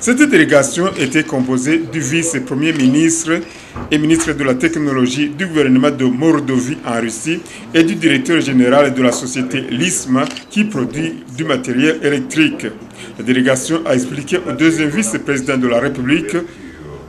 Cette délégation était composée du vice-premier ministre et ministre de la technologie du gouvernement de Mordovie en Russie et du directeur général de la société LISMA qui produit du matériel électrique. La délégation a expliqué au deuxième vice-président de la République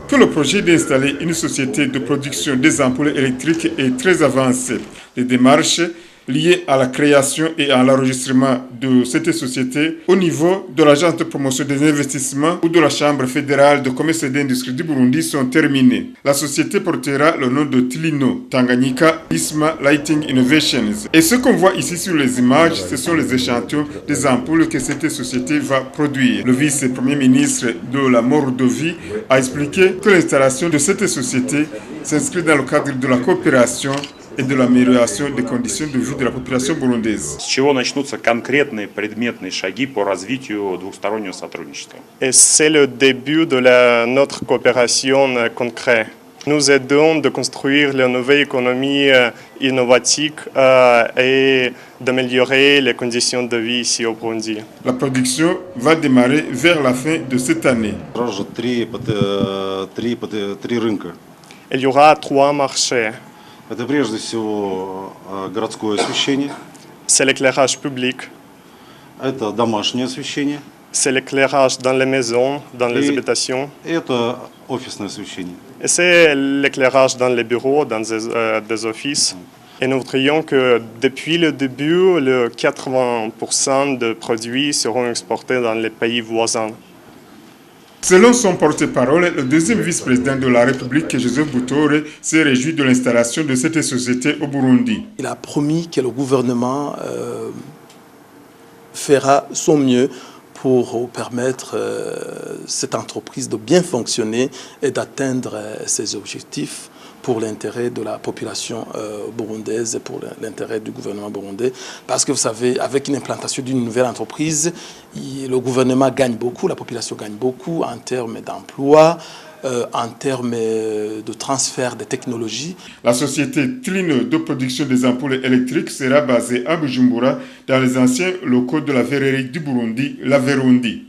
que le projet d'installer une société de production des ampoules électriques est très avancé. Les démarches liées à la création et à l'enregistrement de cette société au niveau de l'Agence de promotion des investissements ou de la Chambre fédérale de commerce et d'industrie du Burundi sont terminées. La société portera le nom de Tlino Tanganyika Lisma Lighting Innovations. Et ce qu'on voit ici sur les images, ce sont les échantillons des ampoules que cette société va produire. Le vice-premier ministre de la Mordovie a expliqué que l'installation de cette société s'inscrit dans le cadre de la coopération et de l'amélioration des conditions de vie de la population burundaise. С чего начнутся конкретные предметные шаги по развитию двустороннего сотрудничества? Et c'est le début de notre coopération concrète. Nous aidons de construire la nouvelle économie innovative et d'améliorer les conditions de vie ici au Burundi. La production va démarrer vers la fin de cette année. Il y aura 3 marchés. Это прежде всего городское освещение. C'est l'éclairage public. Это домашнее освещение. C'est l'éclairage dans les maisons, dans les habitations. Это офисное освещение. Et c'est l'éclairage dans les bureaux, dans des offices. Et nous voudrions que depuis le début, le 80% de produits seront exportés dans les pays voisins. Selon son porte-parole, le deuxième vice-président de la République, Joseph Butore, s'est réjoui de l'installation de cette société au Burundi. Il a promis que le gouvernement fera son mieux pour permettre cette entreprise de bien fonctionner et d'atteindre ses objectifs pour l'intérêt de la population burundaise et pour l'intérêt du gouvernement burundais. Parce que vous savez, avec une implantation d'une nouvelle entreprise, le gouvernement gagne beaucoup, la population gagne beaucoup en termes d'emploi, en termes de transfert de technologies. La société Tlino de production des ampoules électriques sera basée à Bujumbura dans les anciens locaux de la verrerie du Burundi, la Verundi.